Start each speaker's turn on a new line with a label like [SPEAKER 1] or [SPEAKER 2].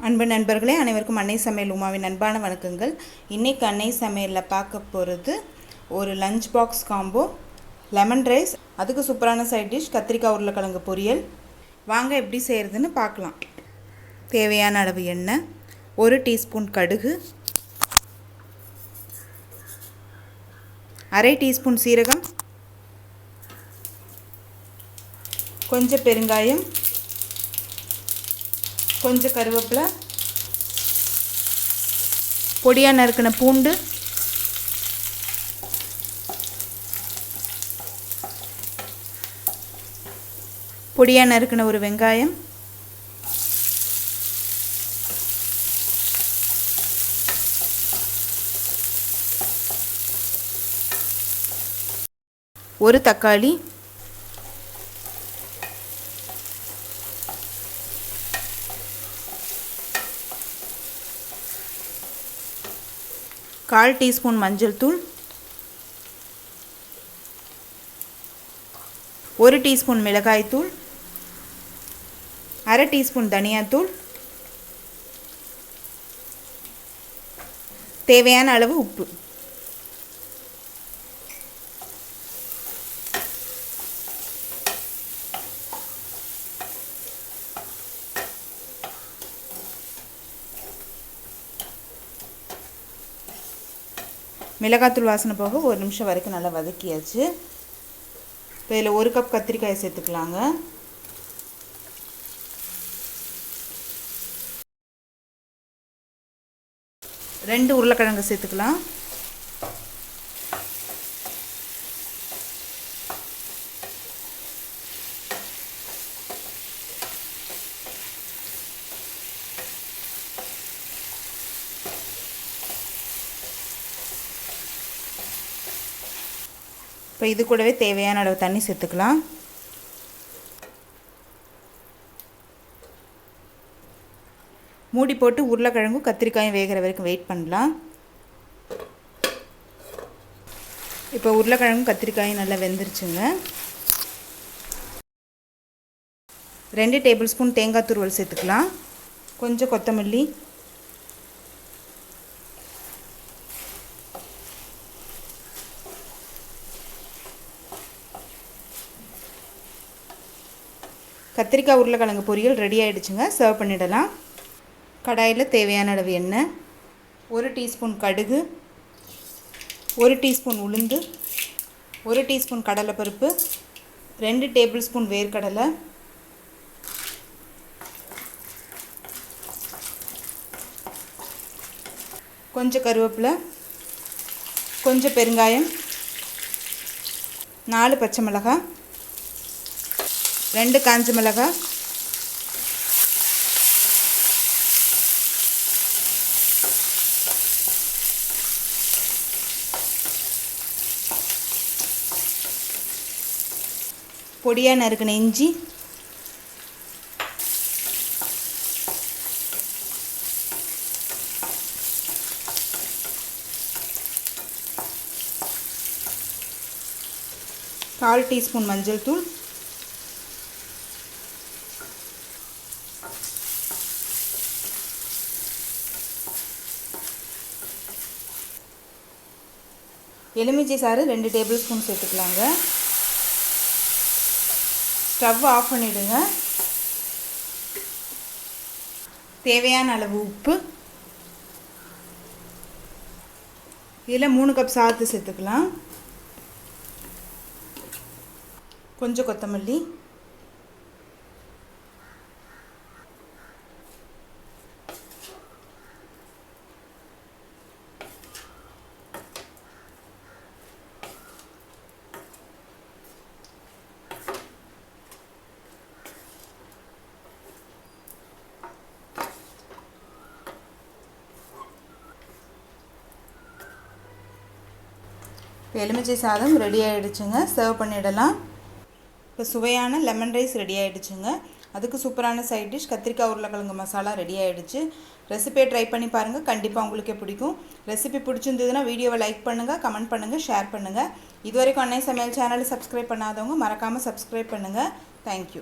[SPEAKER 1] அன்பு நண்பர்களே, அனைவருக்கும் அன்னை சமையல் உமாவின் அன்பான வணக்கங்கள். இன்றைக்கி அன்னை சமையலில் பார்க்க போகிறது ஒரு lunch box combo lemon rice, அதுக்கு சூப்பரான சைட் டிஷ் கத்திரிக்காய் உருளைக்கிழங்கு பொரியல். வாங்க எப்படி செய்கிறதுன்னு பார்க்கலாம். தேவையான அளவு எண்ணெய், 1 டீஸ்பூன் கடுகு, 1/2 டீஸ்பூன் சீரகம், கொஞ்சம் பெருங்காயம், கொஞ்சம் கருவேப்பிலை, பொடியாக நறுக்கின பூண்டு, பொடியாக நறுக்கின ஒரு வெங்காயம், ஒரு தக்காளி, கால் டீஸ்பூன் மஞ்சள் தூள், 1 டீஸ்பூன் மிளகாய் தூள், 1/2 டீஸ்பூன் தனியாத்தூள், தேவையான அளவு உப்பு. மிளகாத்தூள் வாசனை போக 1 நிமிஷம் வரைக்கும் நல்லா வதக்கியாச்சு. இப்போ இதில் 1 கப் கத்திரிக்காயை சேர்த்துக்கலாங்க. ரெண்டு உருளைக்கிழங்கு சேர்த்துக்கலாம். இப்போ இது கூடவே தேவையான அளவு தண்ணி சேர்த்துக்கலாம். மூடி போட்டு உருளைக்கிழங்கும் கத்திரிக்காயும் வேகிற வரைக்கும் வெயிட் பண்ணலாம். இப்போ உருளைக்கிழங்கும் கத்திரிக்காயும் நல்லா வெந்துருச்சுங்க. 2 டேபிள் ஸ்பூன் தேங்காய் துருவல் சேர்த்துக்கலாம். கொஞ்சம் கொத்தமல்லி, கத்திரிக்காய் உருளைக்கிழங்கு பொரியல் ரெடி ஆகிடுச்சுங்க. சர்வ் பண்ணிடலாம். கடாயில் தேவையான அளவு எண்ணெய், 1 டீஸ்பூன் கடுகு, 1 டீஸ்பூன் உளுந்து, 1 டீஸ்பூன் கடலைப்பருப்பு, 2 டேபிள் ஸ்பூன் வேர்க்கடலை, கொஞ்சம் கருவேப்பிலை, கொஞ்சம் பெருங்காயம், 4 பச்சை மிளகாய், 2 காஞ்ச மிளகாய், பொடியாக நறுக்கின இஞ்சி, கால் டீஸ்பூன் மஞ்சள் தூள், எலுமிச்சை சாறு 2 டேபிள் ஸ்பூன் சேர்த்துக்கலாங்க. ஸ்டவ் ஆஃப் பண்ணிவிடுங்க. தேவையான அளவு உப்பு, இதில் 3 கப் சாதத்தை சேர்த்துக்கலாம். கொஞ்சம் கொத்தமல்லி, இப்போ எலுமிச்சை சாதம் ரெடி ஆகிடுச்சுங்க. சர்வ் பண்ணிடலாம். இப்போ சுவையான லெமன் ரைஸ் ரெடி ஆகிடுச்சுங்க. அதுக்கு சூப்பரான சைட் டிஷ் கத்திரிக்காய் உருளைக்கிழங்கு மசாலா ரெடி ஆகிடுச்சு. ரெசிபியை ட்ரை பண்ணி பாருங்கள், கண்டிப்பாக உங்களுக்கே பிடிக்கும். ரெசிபி பிடிச்சிருந்ததுன்னா வீடியோவை லைக் பண்ணுங்கள், கமெண்ட் பண்ணுங்கள், ஷேர் பண்ணுங்கள். இதுவரைக்கும் அன்னை சமையல் சேனலை சப்ஸ்கிரைப் பண்ணாதவங்க மறக்காமல் சப்ஸ்கிரைப் பண்ணுங்கள். தேங்க்யூ.